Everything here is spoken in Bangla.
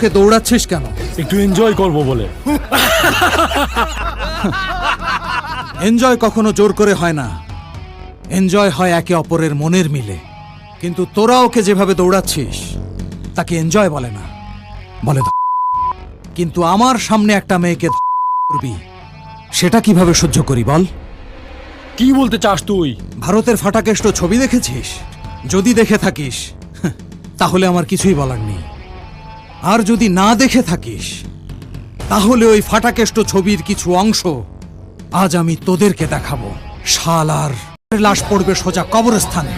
ওকে দৌড়াচ্ছিস কেন? একটু এনজয় করব বলে। এনজয় কখনো জোর করে হয় না, এনজয় হয় একে অপরের মনের মিলে। কিন্তু তোরা ওকে যেভাবে দৌড়াচ্ছিস তাকে এনজয় বলে না, বলে কিন্তু আমার সামনে একটা মেয়েকে করবি, সেটা কিভাবে সহ্য করি বল? কি বলতে চাস তুই? ভারতের ফাটাকেষ্ট ছবি দেখেছিস? যদি দেখে থাকিস তাহলে আমার কিছুই বলার নেই, আর যদি না দেখে থাকিস তাহলে ওই ফাটাকেষ্ট ছবির কিছু অংশ আজ আমি তোদেরকে দেখাবো। শালার লাশ পড়বে সোজা কবরস্থানে।